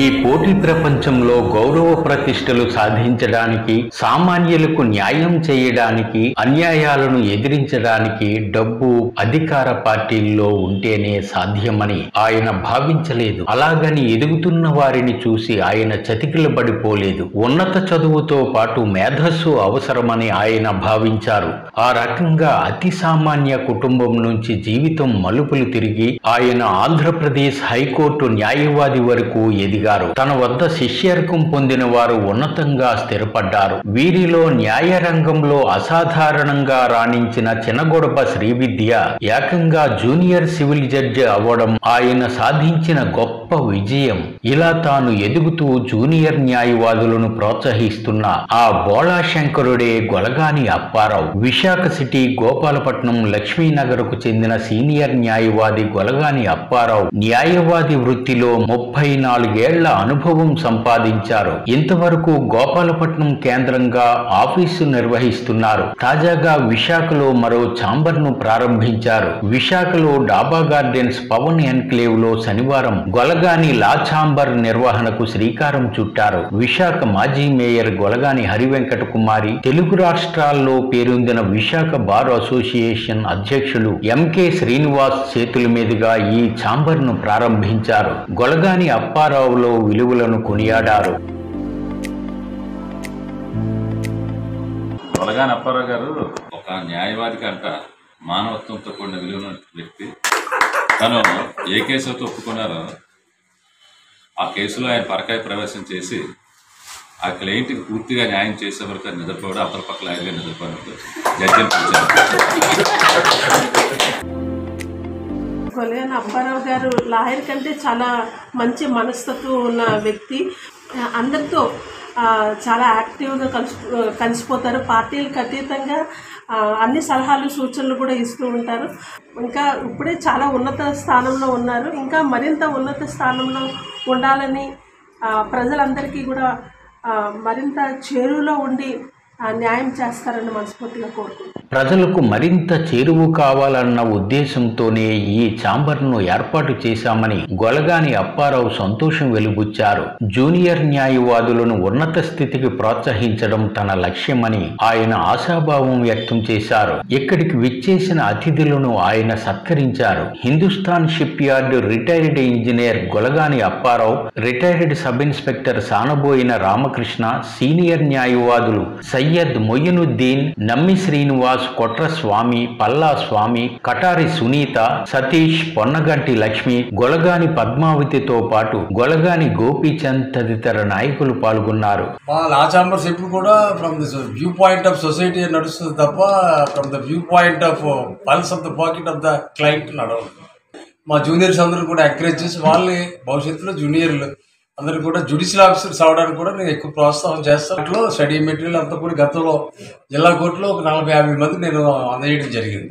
ఈ పోటీ ప్రపంచంలో గౌరవ ప్రతిష్టలు సాధించడానికి, సామాన్యులకు న్యాయం చేయడానికి, అన్యాయాలను ఎదిరించడానికి డబ్బు, అధికార పార్టీల్లో ఉంటేనే సాధ్యమని ఆయన భావించలేదు. అలాగని ఎదుగుతున్న వారిని చూసి ఆయన చతికిలబడిపోలేదు. ఉన్నత చదువుతో పాటు మేధస్సు అవసరమని ఆయన భావించారు. ఆ రకంగా అతి సామాన్య కుటుంబం నుంచి జీవితం మలుపులు తిరిగి ఆయన ఆంధ్రప్రదేశ్ హైకోర్టు న్యాయవాది వరకు ఎదిగారు. తన వద్ద శిష్యర్కం పొందిన వారు ఉన్నతంగా స్థిరపడ్డారు. వీరిలో న్యాయ రంగంలో అసాధారణంగా రాణించిన చినగొడప శ్రీవిద్య ఏకంగా జూనియర్ సివిల్ జడ్జి అవ్వడం ఆయన సాధించిన గొప్ప విజయం. ఇలా తాను ఎదుగుతూ జూనియర్ న్యాయవాదులను ప్రోత్సహిస్తున్న ఆ బోళాశంకరుడే గొలగాని అప్పారావు. విశాఖ సిటీ, గోపాలపట్నం, లక్ష్మీనగర్కు చెందిన సీనియర్ న్యాయవాది గొలగాని అప్పారావు న్యాయవాది వృత్తిలో 34 ఏళ్ల అనుభవం సంపాదించారు. ఇంతవరకు గోపాలపట్నం కేంద్రంగా ఆఫీసు నిర్వహిస్తున్నారు. తాజాగా విశాఖలో మరో ఛాంబర్ను ప్రారంభించారు. విశాఖలో డాబా గార్డెన్స్ పవన్ ఎన్క్లేవ్ లో శనివారం గొలగాని లా ఛాంబర్ నిర్వహణకు శ్రీకారం చుట్టారు. విశాఖ మాజీ మేయర్ గొలగాని హరివెంకట కుమారి, తెలుగు రాష్ట్రాల్లో పేరొందిన విశాఖ బార్ అసోసియేషన్ అధ్యక్షులు ఎంకే శ్రీనివాస్ చేతుల మీదుగా ఈ ఛాంబర్ను ప్రారంభించారు. గొలగాని అప్పారావులో విలువలను కొనియాడారు. గొలగాని అప్పారావు గారు ఒక న్యాయవాది కంట మానవత్వంతో కూడిన విలువైన వ్యక్తి. తను ఏ కేసుతో ఒప్పుకున్నారో ఆ కేసులో ఆయన పరకాయ ప్రవేశం చేసి ఆ క్లయింట్కి పూర్తిగా న్యాయం చేసే వరకు నిద్రపోవడం, అవతల పక్కల ఆయనగా నిద్రపోయినట్టు జడ్జిని పిలిచారు. గొలగాని అప్పారావు గారు లాయర్ కంటే చాలా మంచి మనస్తత్వం ఉన్న వ్యక్తి. అందరితో చాలా యాక్టివ్గా కలిసిపోతారు. పార్టీలకు అతీతంగా అన్ని సలహాలు, సూచనలు కూడా ఇస్తూ ఉంటారు. ఇంకా ఇప్పుడే చాలా ఉన్నత స్థానంలో ఉన్నారు. ఇంకా మరింత ఉన్నత స్థానంలో ఉండాలని ప్రజలందరికీ కూడా మరింత చేరువలో ఉండి న్యాయం చేస్తారని మనస్ఫూర్తిగా కోరుకుంటున్నాను. ప్రజలకు మరింత చేరువు కావాలన్న ఉద్దేశంతోనే ఈ ఛాంబర్ను ఏర్పాటు చేశామని గొలగాని అప్పారావు సంతోషం వెలుబుచ్చారు. జూనియర్ న్యాయవాదులను ఉన్నత స్థితికి ప్రోత్సహించడం తన లక్ష్యమని ఆయన ఆశాభావం వ్యక్తం చేశారు. ఇక్కడికి విచ్చేసిన అతిథులను ఆయన సత్కరించారు. Hindustan ship yard retired engineer Golagani Apparao, retired sub inspector Sanaboina Ramakrishna, senior న్యాయవాదులు సయ్యద్ మొయినుద్దీన్, నమ్మి శ్రీనివాస్, కొట్ర స్వామి, పల్లా స్వామి, కటారి సునీత, సతీష్, పొన్నగంటి లక్ష్మి, గొలగాని పద్మావతితో పాటు గొలగాని గోపీచంద్ తదితర నాయకులు పాల్గొన్నారు. మా లా ఛాంబర్స్ ఎప్పుడు కూడా from the view point of society నడుస్తుంది తప్ప from the view point of pulse of the pocket of the client నడవదు. మా జూనియర్స్ అందరూ కూడా ఎంకరేజ్ చేసి వాళ్ళని భవిష్యత్తులో జూనియర్లు అందరూ కూడా జ్యుడిషియల్ ఆఫీసర్స్ అవడానికి కూడా నేను ఎక్కువ ప్రోత్సాహం చేస్తాను. స్టడీ మెటీరియల్ అంతా కూడా గతంలో జిల్లా కోర్టులో ఒక 40-50 మంది నేను అందజేయడం జరిగింది.